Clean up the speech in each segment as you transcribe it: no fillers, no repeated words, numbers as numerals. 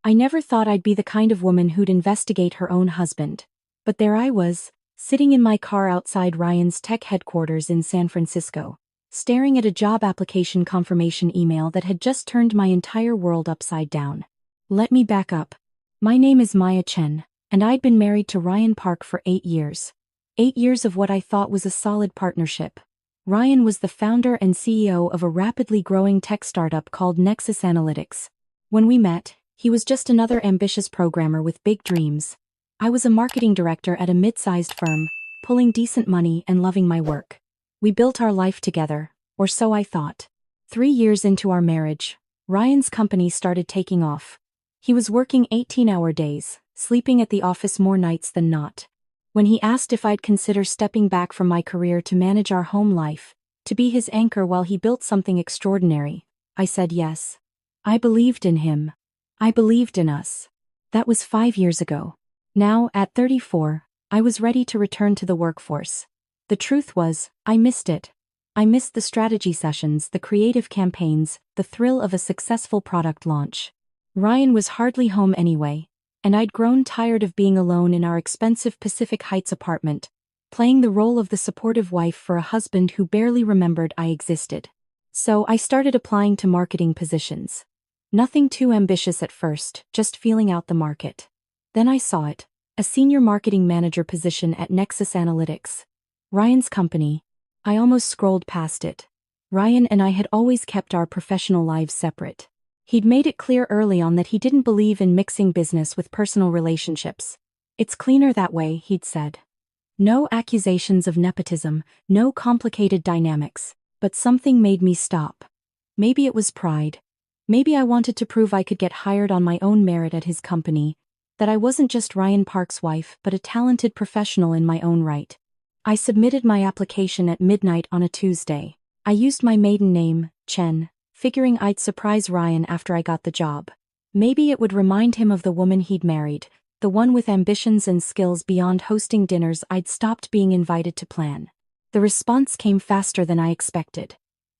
I never thought I'd be the kind of woman who'd investigate her own husband. But there I was, sitting in my car outside Ryan's tech headquarters in San Francisco, staring at a job application confirmation email that had just turned my entire world upside down. Let me back up. My name is Maya Chen, and I'd been married to Ryan Park for 8 years. 8 years of what I thought was a solid partnership. Ryan was the founder and CEO of a rapidly growing tech startup called Nexus Analytics. When we met, he was just another ambitious programmer with big dreams. I was a marketing director at a mid-sized firm, pulling decent money and loving my work. We built our life together, or so I thought. 3 years into our marriage, Ryan's company started taking off. He was working 18-hour days, sleeping at the office more nights than not. When he asked if I'd consider stepping back from my career to manage our home life, to be his anchor while he built something extraordinary, I said yes. I believed in him. I believed in us. That was 5 years ago. Now, at 34, I was ready to return to the workforce. The truth was, I missed it. I missed the strategy sessions, the creative campaigns, the thrill of a successful product launch. Ryan was hardly home anyway, and I'd grown tired of being alone in our expensive Pacific Heights apartment, playing the role of the supportive wife for a husband who barely remembered I existed. So I started applying to marketing positions. Nothing too ambitious at first, just feeling out the market. Then I saw it, a senior marketing manager position at Nexus Analytics. Ryan's company. I almost scrolled past it. Ryan and I had always kept our professional lives separate. He'd made it clear early on that he didn't believe in mixing business with personal relationships. It's cleaner that way, he'd said. No accusations of nepotism, no complicated dynamics, but something made me stop. Maybe it was pride. Maybe I wanted to prove I could get hired on my own merit at his company, that I wasn't just Ryan Park's wife but a talented professional in my own right. I submitted my application at midnight on a Tuesday. I used my maiden name, Chen, figuring I'd surprise Ryan after I got the job. Maybe it would remind him of the woman he'd married, the one with ambitions and skills beyond hosting dinners I'd stopped being invited to plan. The response came faster than I expected.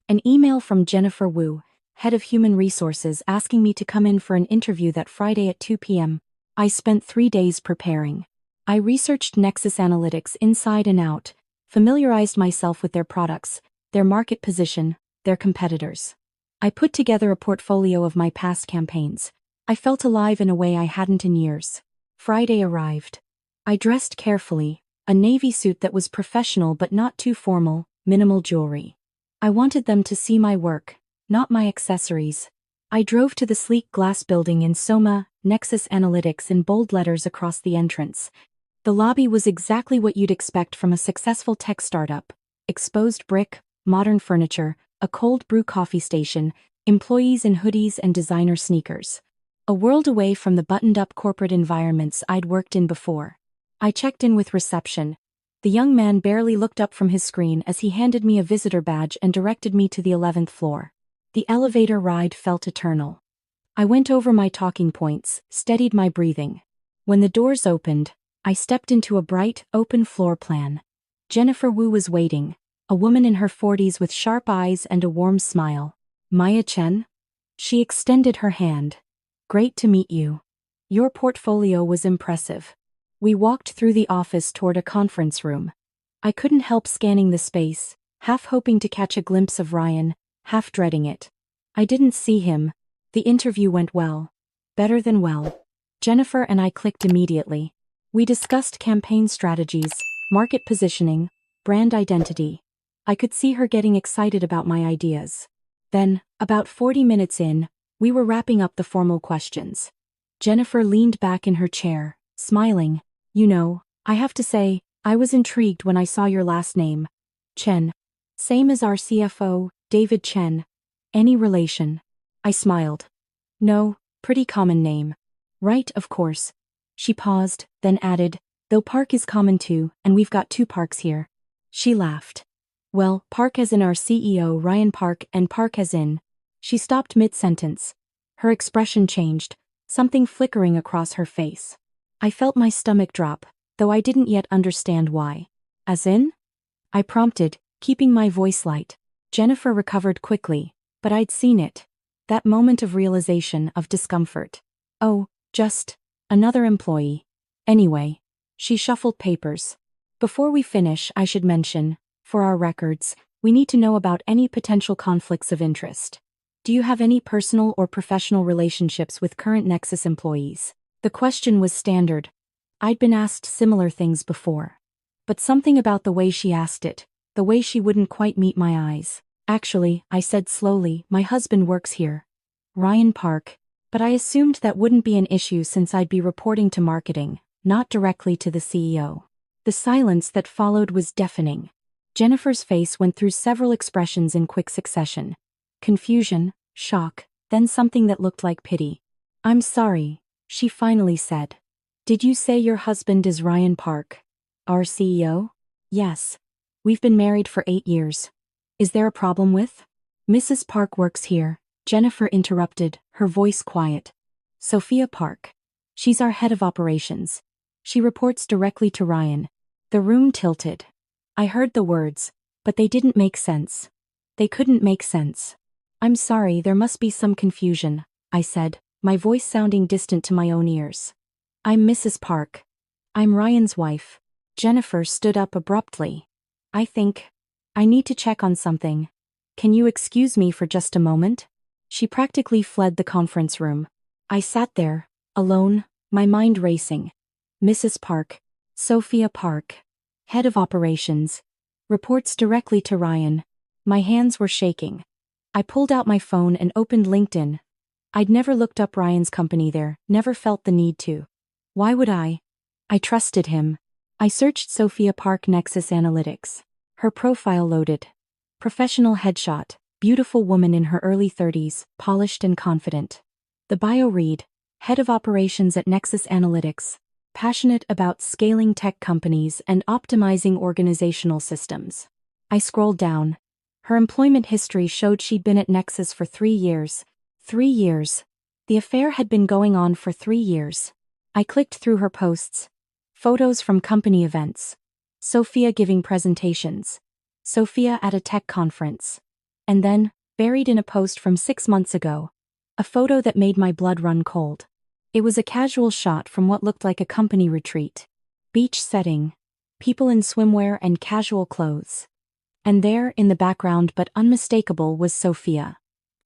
An email from Jennifer Wu, head of human resources, asking me to come in for an interview that Friday at 2 p.m. I spent 3 days preparing. I researched Nexus Analytics inside and out, familiarized myself with their products, their market position, their competitors. I put together a portfolio of my past campaigns. I felt alive in a way I hadn't in years. Friday arrived. I dressed carefully, a navy suit that was professional but not too formal, minimal jewelry. I wanted them to see my work, not my accessories. I drove to the sleek glass building in Soma, Nexus Analytics in bold letters across the entrance. The lobby was exactly what you'd expect from a successful tech startup. Exposed brick, modern furniture, a cold brew coffee station, employees in hoodies and designer sneakers. A world away from the buttoned-up corporate environments I'd worked in before. I checked in with reception. The young man barely looked up from his screen as he handed me a visitor badge and directed me to the 11th floor. The elevator ride felt eternal. I went over my talking points, steadied my breathing. When the doors opened, I stepped into a bright, open floor plan. Jennifer Wu was waiting, a woman in her 40s with sharp eyes and a warm smile. Maya Chen? She extended her hand. Great to meet you. Your portfolio was impressive. We walked through the office toward a conference room. I couldn't help scanning the space, half hoping to catch a glimpse of Ryan, half dreading it. I didn't see him. The interview went well. Better than well. Jennifer and I clicked immediately. We discussed campaign strategies, market positioning, brand identity. I could see her getting excited about my ideas. Then, about 40 minutes in, we were wrapping up the formal questions. Jennifer leaned back in her chair, smiling. You know, I have to say, I was intrigued when I saw your last name. Chen. Same as our CFO, David Chen. Any relation? I smiled. No, pretty common name. Right, of course. She paused, then added, though Park is common too, and we've got 2 Parks here. She laughed. Well, Park as in our CEO Ryan Park and Park as in. She stopped mid-sentence. Her expression changed, something flickering across her face. I felt my stomach drop, though I didn't yet understand why. As in? I prompted, keeping my voice light. Jennifer recovered quickly, but I'd seen it. That moment of realization, of discomfort. Oh, just another employee. Anyway, she shuffled papers. Before we finish, I should mention, for our records, we need to know about any potential conflicts of interest. Do you have any personal or professional relationships with current Nexus employees? The question was standard. I'd been asked similar things before. But something about the way she asked it, the way she wouldn't quite meet my eyes. Actually, I said slowly, my husband works here. Ryan Park. But I assumed that wouldn't be an issue since I'd be reporting to marketing, not directly to the CEO. The silence that followed was deafening. Jennifer's face went through several expressions in quick succession. Confusion, shock, then something that looked like pity. I'm sorry, she finally said. Did you say your husband is Ryan Park? Our CEO? Yes. We've been married for 8 years. Is there a problem with? Mrs. Park works here, Jennifer interrupted, her voice quiet. Sophia Park. She's our head of operations. She reports directly to Ryan. The room tilted. I heard the words, but they didn't make sense. They couldn't make sense. I'm sorry, there must be some confusion, I said, my voice sounding distant to my own ears. I'm Mrs. Park. I'm Ryan's wife. Jennifer stood up abruptly. I need to check on something. Can you excuse me for just a moment? She practically fled the conference room. I sat there, alone, my mind racing. Mrs. Park, Sophia Park, head of operations, reports directly to Ryan. My hands were shaking. I pulled out my phone and opened LinkedIn. I'd never looked up Ryan's company there, never felt the need to. Why would I? I trusted him. I searched Sophia Park Nexus Analytics. Her profile loaded. Professional headshot, beautiful woman in her early 30s, polished and confident. The bio read, head of operations at Nexus Analytics, passionate about scaling tech companies and optimizing organizational systems. I scrolled down. Her employment history showed she'd been at Nexus for 3 years. 3 years. The affair had been going on for 3 years. I clicked through her posts. Photos from company events. Sophia giving presentations. Sophia at a tech conference. And then, buried in a post from 6 months ago, a photo that made my blood run cold. It was a casual shot from what looked like a company retreat. Beach setting. People in swimwear and casual clothes. And there, in the background but unmistakable, was Sophia.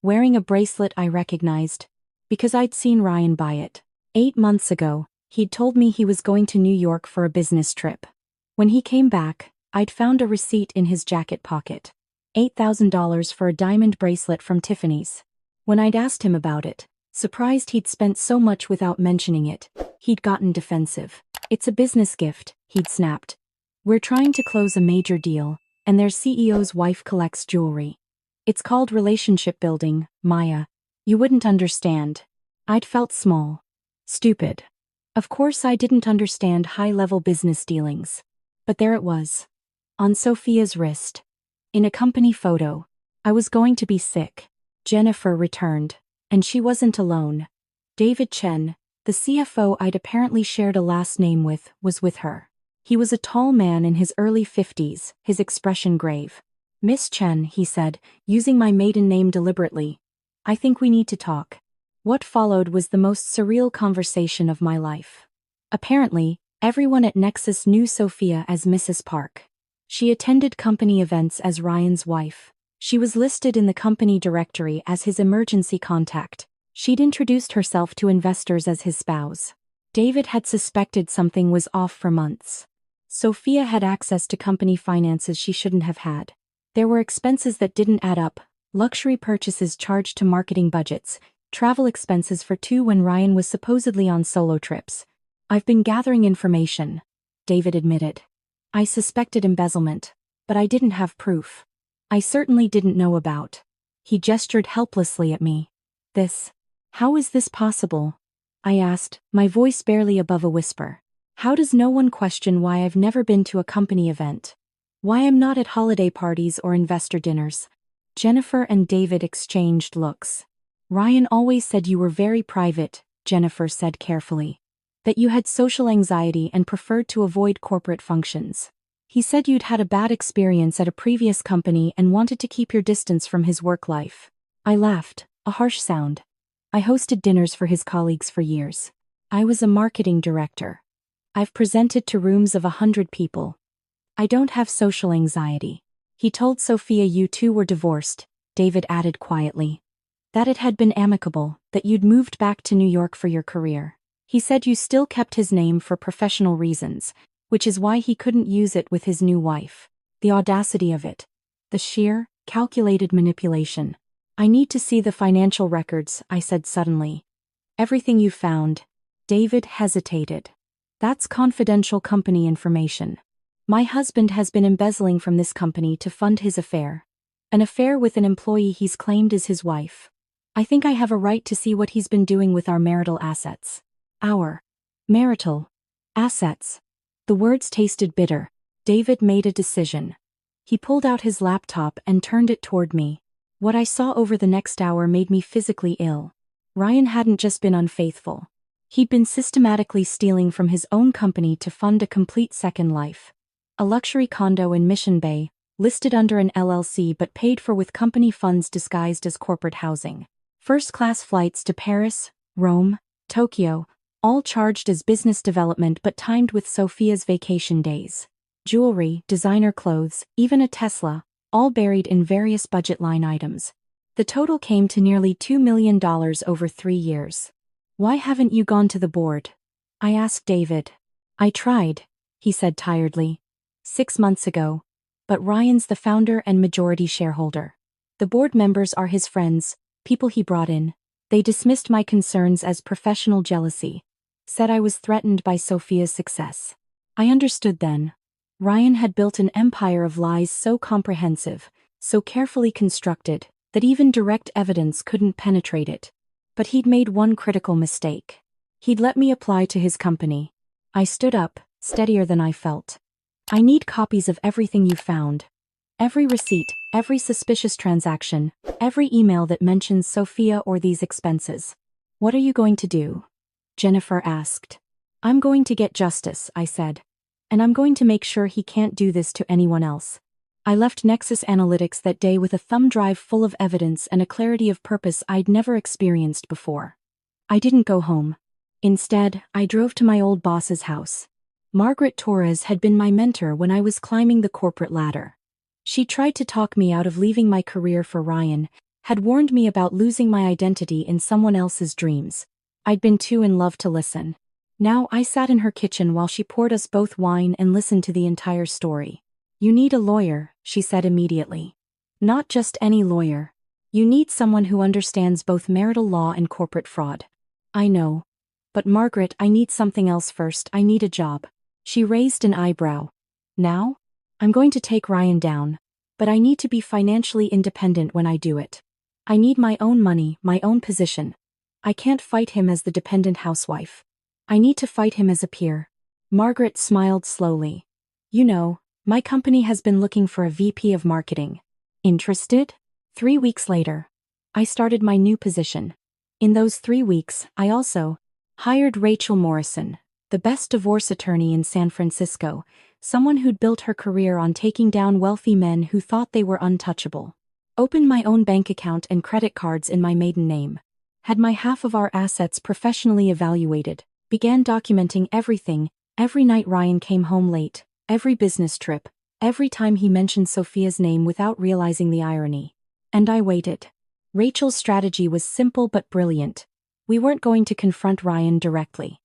Wearing a bracelet I recognized, because I'd seen Ryan buy it. 8 months ago, he'd told me he was going to New York for a business trip. When he came back, I'd found a receipt in his jacket pocket. $8,000 for a diamond bracelet from Tiffany's. When I'd asked him about it, surprised he'd spent so much without mentioning it, he'd gotten defensive. It's a business gift, he'd snapped. We're trying to close a major deal, and their CEO's wife collects jewelry. It's called relationship building, Maya. You wouldn't understand. I'd felt small. Stupid. Of course I didn't understand high-level business dealings. But there it was. On Sophia's wrist. In a company photo. I was going to be sick. Jennifer returned. And she wasn't alone. David Chen, the CFO I'd apparently shared a last name with, was with her. He was a tall man in his early 50s, his expression grave. Miss Chen, he said, using my maiden name deliberately. I think we need to talk. What followed was the most surreal conversation of my life. Apparently, everyone at Nexus knew Sophia as Mrs. Park. She attended company events as Ryan's wife. She was listed in the company directory as his emergency contact. She'd introduced herself to investors as his spouse. David had suspected something was off for months. Sophia had access to company finances she shouldn't have had. There were expenses that didn't add up, luxury purchases charged to marketing budgets, travel expenses for 2 when Ryan was supposedly on solo trips. I've been gathering information, David admitted. I suspected embezzlement, but I didn't have proof. I certainly didn't know about. He gestured helplessly at me. How is this possible? I asked, my voice barely above a whisper. How does no one question why I've never been to a company event? Why I'm not at holiday parties or investor dinners? Jennifer and David exchanged looks. Ryan always said you were very private, Jennifer said carefully. That you had social anxiety and preferred to avoid corporate functions. He said you'd had a bad experience at a previous company and wanted to keep your distance from his work life. I laughed, a harsh sound. I hosted dinners for his colleagues for years. I was a marketing director. I've presented to rooms of 100 people. I don't have social anxiety. He told Sophia you two were divorced, David added quietly. That it had been amicable, that you'd moved back to New York for your career. He said you still kept his name for professional reasons, which is why he couldn't use it with his new wife. The audacity of it. The sheer, calculated manipulation. I need to see the financial records, I said suddenly. Everything you found. David hesitated. That's confidential company information. My husband has been embezzling from this company to fund his affair. An affair with an employee he's claimed is his wife. I think I have a right to see what he's been doing with our marital assets. Our marital assets. The words tasted bitter. David made a decision. He pulled out his laptop and turned it toward me. What I saw over the next hour made me physically ill. Ryan hadn't just been unfaithful. He'd been systematically stealing from his own company to fund a complete second life. A luxury condo in Mission Bay, listed under an LLC but paid for with company funds disguised as corporate housing. First-class flights to Paris, Rome, Tokyo, all charged as business development but timed with Sophia's vacation days. Jewelry, designer clothes, even a Tesla, all buried in various budget line items. The total came to nearly $2 million over 3 years. Why haven't you gone to the board? I asked David. I tried, he said tiredly. 6 months ago. But Ryan's the founder and majority shareholder. The board members are his friends, people he brought in. They dismissed my concerns as professional jealousy. Said I was threatened by Sophia's success. I understood then. Ryan had built an empire of lies so comprehensive, so carefully constructed, that even direct evidence couldn't penetrate it. But he'd made one critical mistake. He'd let me apply to his company. I stood up, steadier than I felt. I need copies of everything you found. Every receipt, every suspicious transaction, every email that mentions Sophia or these expenses. What are you going to do? Jennifer asked. I'm going to get justice, I said. And I'm going to make sure he can't do this to anyone else. I left Nexus Analytics that day with a thumb drive full of evidence and a clarity of purpose I'd never experienced before. I didn't go home. Instead, I drove to my old boss's house. Margaret Torres had been my mentor when I was climbing the corporate ladder. She tried to talk me out of leaving my career for Ryan, had warned me about losing my identity in someone else's dreams. I'd been too in love to listen. Now I sat in her kitchen while she poured us both wine and listened to the entire story. You need a lawyer, she said immediately. Not just any lawyer. You need someone who understands both marital law and corporate fraud. I know. But Margaret, I need something else first. I need a job. She raised an eyebrow. Now? I'm going to take Ryan down. But I need to be financially independent when I do it. I need my own money, my own position. I can't fight him as the dependent housewife. I need to fight him as a peer. Margaret smiled slowly. You know, my company has been looking for a VP of marketing. Interested? 3 weeks later, I started my new position. In those 3 weeks, I also hired Rachel Morrison, the best divorce attorney in San Francisco, someone who'd built her career on taking down wealthy men who thought they were untouchable. Opened my own bank account and credit cards in my maiden name. Had my half of our assets professionally evaluated. Began documenting everything, every night Ryan came home late, every business trip, every time he mentioned Sophia's name without realizing the irony. And I waited. Rachel's strategy was simple but brilliant. We weren't going to confront Ryan directly.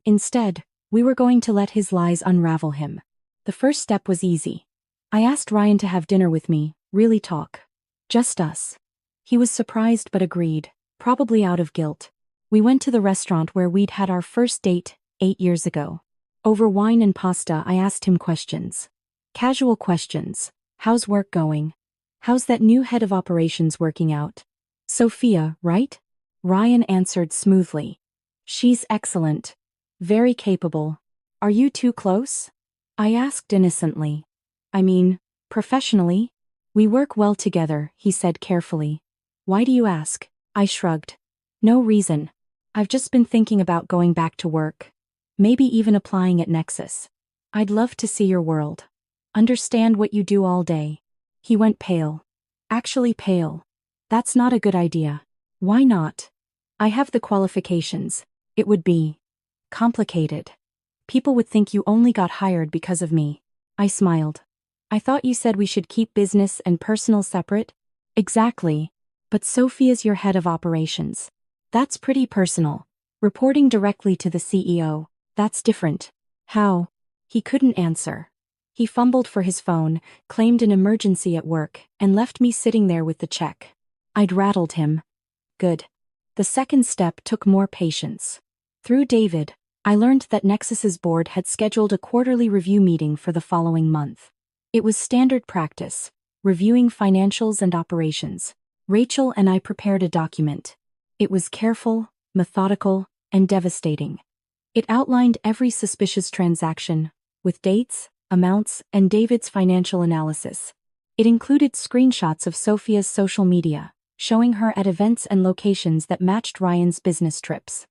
Instead, we were going to let his lies unravel him. The first step was easy. I asked Ryan to have dinner with me, really talk. Just us. He was surprised but agreed, probably out of guilt. We went to the restaurant where we'd had our first date 8 years ago. Over wine and pasta, I asked him questions. Casual questions. How's work going? How's that new head of operations working out? Sophia, right? Ryan answered smoothly. She's excellent. Very capable. Are you too close? I asked innocently. I mean, professionally? We work well together, he said carefully. Why do you ask? I shrugged. No reason. I've just been thinking about going back to work. Maybe even applying at Nexus. I'd love to see your world. Understand what you do all day. He went pale. Actually pale. That's not a good idea. Why not? I have the qualifications. It would be complicated. People would think you only got hired because of me. I smiled. I thought you said we should keep business and personal separate? Exactly. But Sophia's your head of operations. That's pretty personal. Reporting directly to the CEO, that's different. How? He couldn't answer. He fumbled for his phone, claimed an emergency at work, and left me sitting there with the check. I'd rattled him. Good. The second step took more patience. Through David, I learned that Nexus's board had scheduled a quarterly review meeting for the following month. It was standard practice, reviewing financials and operations. Rachel and I prepared a document. It was careful, methodical, and devastating. It outlined every suspicious transaction, with dates, amounts, and David's financial analysis. It included screenshots of Sophia's social media, showing her at events and locations that matched Ryan's business trips.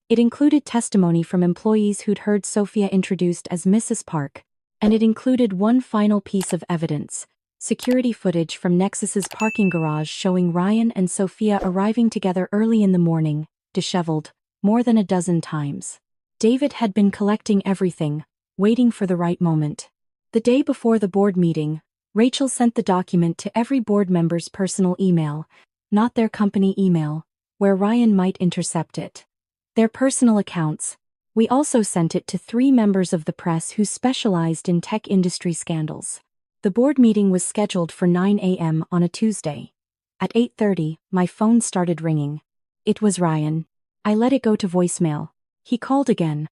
It included testimony from employees who'd heard Sophia introduced as Mrs. Park, and it included one final piece of evidence: security footage from Nexus's parking garage showing Ryan and Sophia arriving together early in the morning, disheveled, more than a dozen times. David had been collecting everything, waiting for the right moment. The day before the board meeting, Rachel sent the document to every board member's personal email, not their company email, where Ryan might intercept it. Their personal accounts. We also sent it to 3 members of the press who specialized in tech industry scandals. The board meeting was scheduled for 9 a.m. on a Tuesday. At 8:30, my phone started ringing. It was Ryan. I let it go to voicemail. He called again.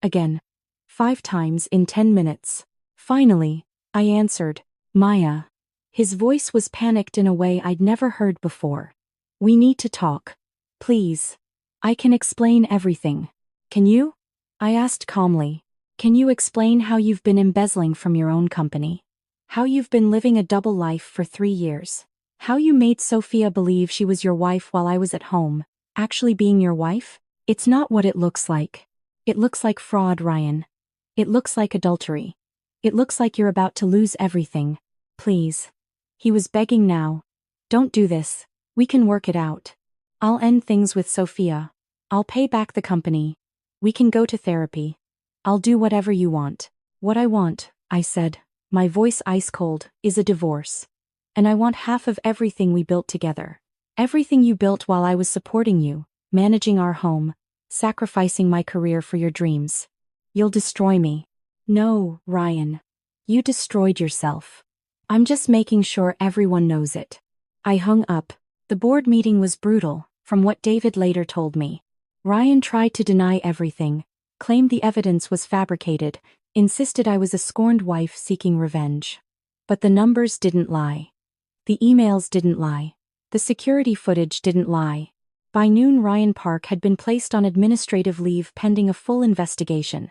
Again. 5 times in 10 minutes. Finally, I answered. Maya. His voice was panicked in a way I'd never heard before. We need to talk. Please. I can explain everything. Can you? I asked calmly. Can you explain how you've been embezzling from your own company? How you've been living a double life for 3 years? How you made Sophia believe she was your wife while I was at home, actually being your wife? It's not what it looks like. It looks like fraud, Ryan. It looks like adultery. It looks like you're about to lose everything. Please. He was begging now. Don't do this. We can work it out. I'll end things with Sophia. I'll pay back the company. We can go to therapy. I'll do whatever you want. What I want, I said, my voice ice cold, is a divorce. And I want half of everything we built together. Everything you built while I was supporting you, managing our home, sacrificing my career for your dreams. You'll destroy me. No, Ryan. You destroyed yourself. I'm just making sure everyone knows it. I hung up. The board meeting was brutal, from what David later told me. Ryan tried to deny everything, claimed the evidence was fabricated, insisted I was a scorned wife seeking revenge. But the numbers didn't lie. The emails didn't lie. The security footage didn't lie. By noon, Ryan Park had been placed on administrative leave pending a full investigation.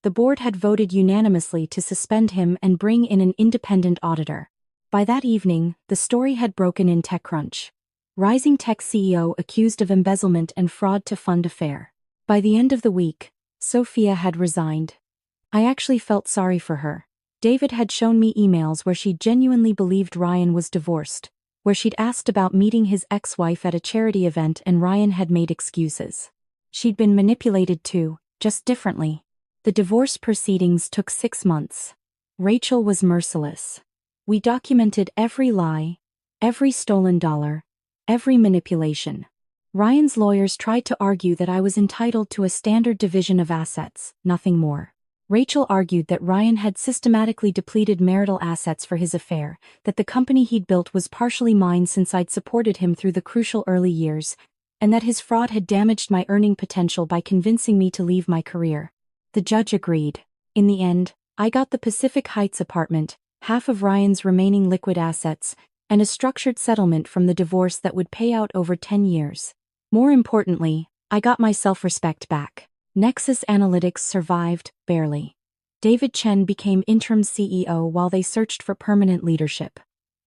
The board had voted unanimously to suspend him and bring in an independent auditor. By that evening, the story had broken in TechCrunch. Rising tech CEO accused of embezzlement and fraud to fund affair. By the end of the week, Sophia had resigned. I actually felt sorry for her. David had shown me emails where she genuinely believed Ryan was divorced, where she'd asked about meeting his ex-wife at a charity event and Ryan had made excuses. She'd been manipulated too, just differently. The divorce proceedings took 6 months. Rachel was merciless. We documented every lie, every stolen dollar, every manipulation. Ryan's lawyers tried to argue that I was entitled to a standard division of assets, nothing more. Rachel argued that Ryan had systematically depleted marital assets for his affair, that the company he'd built was partially mine since I'd supported him through the crucial early years, and that his fraud had damaged my earning potential by convincing me to leave my career. The judge agreed. In the end, I got the Pacific Heights apartment, half of Ryan's remaining liquid assets, and a structured settlement from the divorce that would pay out over 10 years. More importantly, I got my self-respect back. Nexus Analytics survived, barely. David Chen became interim CEO while they searched for permanent leadership.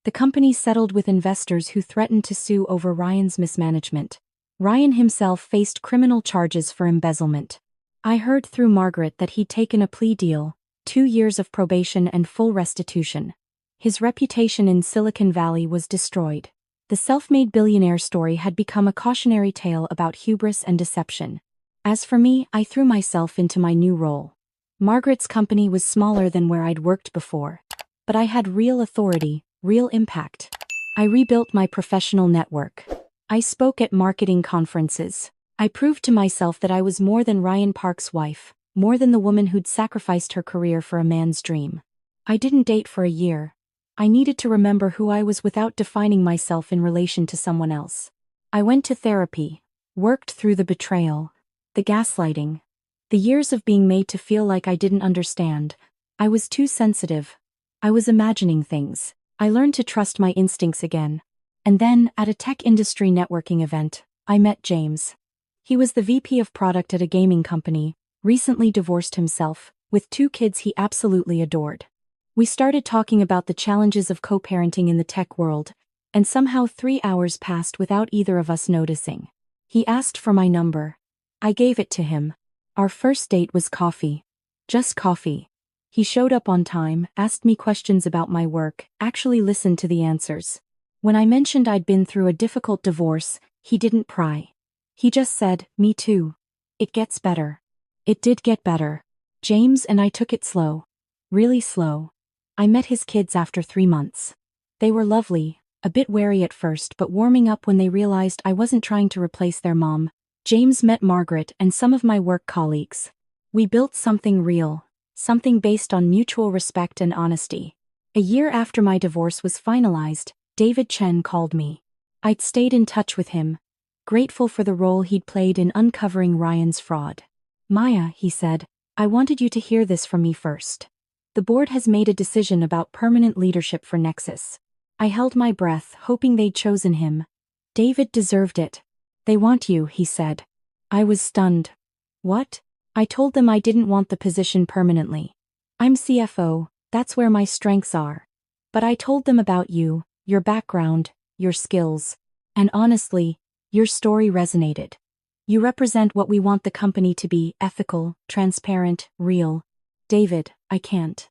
The company settled with investors who threatened to sue over Ryan's mismanagement. Ryan himself faced criminal charges for embezzlement. I heard through Margaret that he'd taken a plea deal, 2 years of probation and full restitution. His reputation in Silicon Valley was destroyed. The self-made billionaire story had become a cautionary tale about hubris and deception. As for me, I threw myself into my new role. Margaret's company was smaller than where I'd worked before. But I had real authority, real impact. I rebuilt my professional network. I spoke at marketing conferences. I proved to myself that I was more than Ryan Park's wife, more than the woman who'd sacrificed her career for a man's dream. I didn't date for a year. I needed to remember who I was without defining myself in relation to someone else. I went to therapy, worked through the betrayal, the gaslighting, the years of being made to feel like I didn't understand. I was too sensitive. I was imagining things. I learned to trust my instincts again. And then, at a tech industry networking event, I met James. He was the VP of product at a gaming company, recently divorced himself, with 2 kids he absolutely adored. We started talking about the challenges of co-parenting in the tech world, and somehow 3 hours passed without either of us noticing. He asked for my number. I gave it to him. Our first date was coffee. Just coffee. He showed up on time, asked me questions about my work, actually listened to the answers. When I mentioned I'd been through a difficult divorce, he didn't pry. He just said, "Me too. It gets better." It did get better. James and I took it slow. Really slow. I met his kids after 3 months. They were lovely, a bit wary at first but warming up when they realized I wasn't trying to replace their mom. James met Margaret and some of my work colleagues. We built something real, something based on mutual respect and honesty. A year after my divorce was finalized, David Chen called me. I'd stayed in touch with him, grateful for the role he'd played in uncovering Ryan's fraud. "Maya," he said, "I wanted you to hear this from me first. The board has made a decision about permanent leadership for Nexus." I held my breath, hoping they'd chosen him. David deserved it. "They want you," he said. I was stunned. "What?" I told them I didn't want the position permanently. "I'm CFO, that's where my strengths are. But I told them about you, your background, your skills. And honestly, your story resonated. You represent what we want the company to be: ethical, transparent, real." "David, I can't.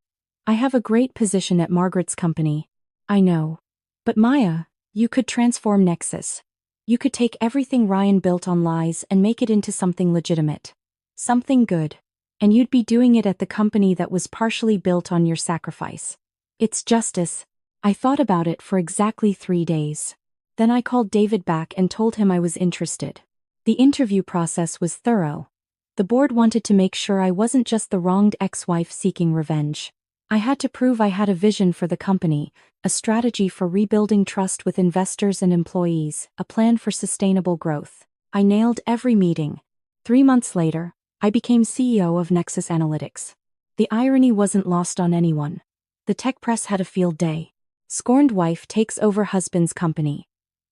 I have a great position at Margaret's company." "I know. But Maya, you could transform Nexus. You could take everything Ryan built on lies and make it into something legitimate. Something good. And you'd be doing it at the company that was partially built on your sacrifice. It's justice." I thought about it for exactly 3 days. Then I called David back and told him I was interested. The interview process was thorough. The board wanted to make sure I wasn't just the wronged ex-wife seeking revenge. I had to prove I had a vision for the company, a strategy for rebuilding trust with investors and employees, a plan for sustainable growth. I nailed every meeting. 3 months later, I became CEO of Nexus Analytics. The irony wasn't lost on anyone. The tech press had a field day. Scorned wife takes over husband's company.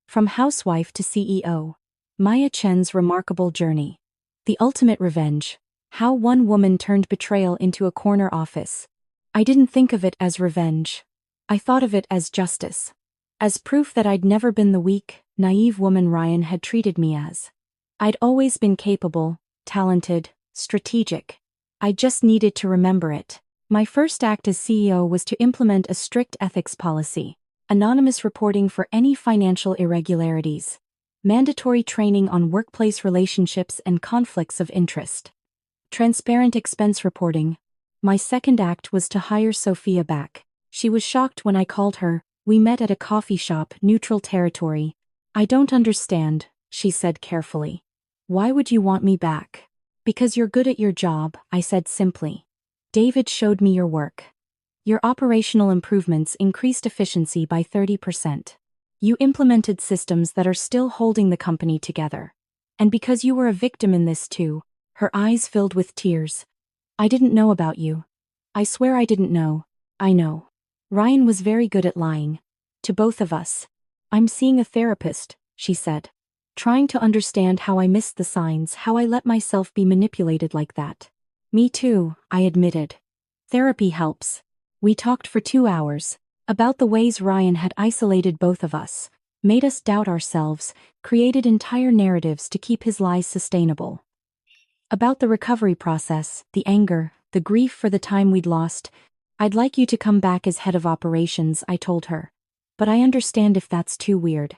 From housewife to CEO. Maya Chen's remarkable journey. The ultimate revenge. How one woman turned betrayal into a corner office. I didn't think of it as revenge. I thought of it as justice. As proof that I'd never been the weak, naive woman Ryan had treated me as. I'd always been capable, talented, strategic. I just needed to remember it. My first act as CEO was to implement a strict ethics policy. Anonymous reporting for any financial irregularities. Mandatory training on workplace relationships and conflicts of interest. Transparent expense reporting. My second act was to hire Sophia back. She was shocked when I called her. We met at a coffee shop, neutral territory. "I don't understand," she said carefully. "Why would you want me back?" "Because you're good at your job," I said simply. "David showed me your work. Your operational improvements increased efficiency by 30%. You implemented systems that are still holding the company together. And because you were a victim in this too." Her eyes filled with tears. "I didn't know about you. I swear I didn't know." "I know. Ryan was very good at lying. To both of us." "I'm seeing a therapist," she said. "Trying to understand how I missed the signs, how I let myself be manipulated like that." "Me too," I admitted. "Therapy helps." We talked for 2 hours. About the ways Ryan had isolated both of us, made us doubt ourselves, created entire narratives to keep his lies sustainable. About the recovery process, the anger, the grief for the time we'd lost. "I'd like you to come back as head of operations," I told her. "But I understand if that's too weird."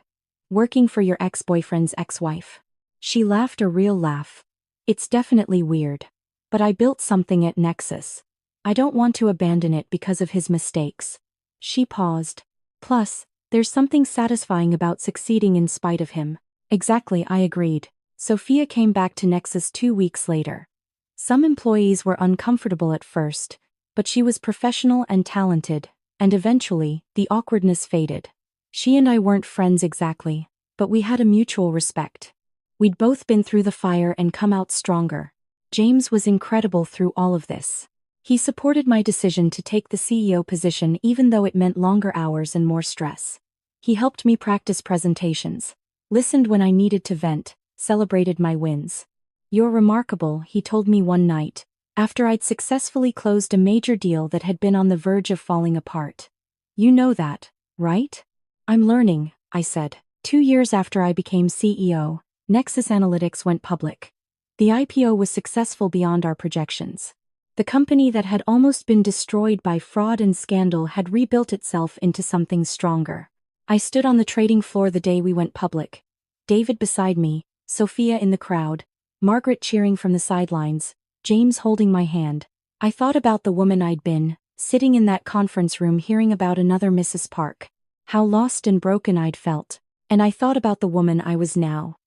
Working for your ex-boyfriend's ex-wife. She laughed a real laugh. It's definitely weird. But I built something at Nexus. I don't want to abandon it because of his mistakes. She paused. Plus, there's something satisfying about succeeding in spite of him. Exactly, I agreed. Sophia came back to Nexus 2 weeks later. Some employees were uncomfortable at first, but she was professional and talented, and eventually, the awkwardness faded. She and I weren't friends exactly, but we had a mutual respect. We'd both been through the fire and come out stronger. James was incredible through all of this. He supported my decision to take the CEO position even though it meant longer hours and more stress. He helped me practice presentations, listened when I needed to vent, celebrated my wins. You're remarkable, he told me one night, after I'd successfully closed a major deal that had been on the verge of falling apart. You know that, right? I'm learning, I said. 2 years after I became CEO, Nexus Analytics went public. The IPO was successful beyond our projections. The company that had almost been destroyed by fraud and scandal had rebuilt itself into something stronger. I stood on the trading floor the day we went public. David beside me, Sophia in the crowd, Margaret cheering from the sidelines, James holding my hand. I thought about the woman I'd been, sitting in that conference room hearing about another Mrs. Park. How lost and broken I'd felt. And I thought about the woman I was now.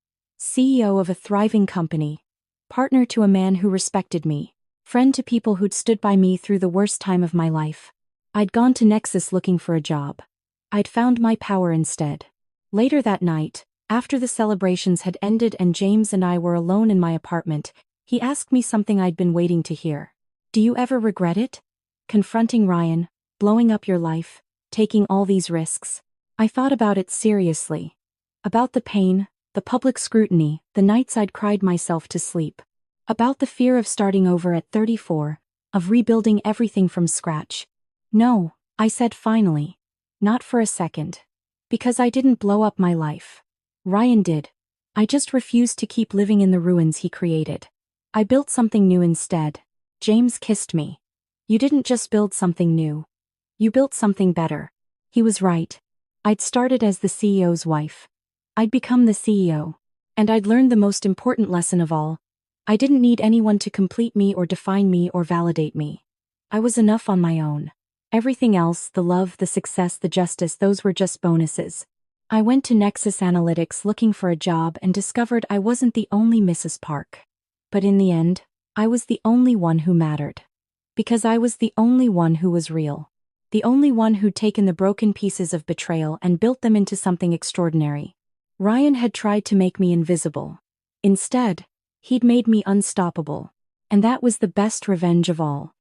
CEO of a thriving company. Partner to a man who respected me. Friend to people who'd stood by me through the worst time of my life. I'd gone to Nexus looking for a job. I'd found my power instead. Later that night, after the celebrations had ended and James and I were alone in my apartment, he asked me something I'd been waiting to hear. Do you ever regret it? Confronting Ryan, blowing up your life, taking all these risks. I thought about it seriously. About the pain, the public scrutiny, the nights I'd cried myself to sleep. About the fear of starting over at 34, of rebuilding everything from scratch. No, I said finally. Not for a second. Because I didn't blow up my life. Ryan did. I just refused to keep living in the ruins he created. I built something new instead. James kissed me. You didn't just build something new. You built something better. He was right. I'd started as the CEO's wife. I'd become the CEO. And I'd learned the most important lesson of all. I didn't need anyone to complete me or define me or validate me. I was enough on my own. Everything else, the love, the success, the justice, those were just bonuses. I went to Nexus Analytics looking for a job and discovered I wasn't the only Mrs. Park. But in the end, I was the only one who mattered. Because I was the only one who was real. The only one who'd taken the broken pieces of betrayal and built them into something extraordinary. Ryan had tried to make me invisible. Instead, he'd made me unstoppable. And that was the best revenge of all.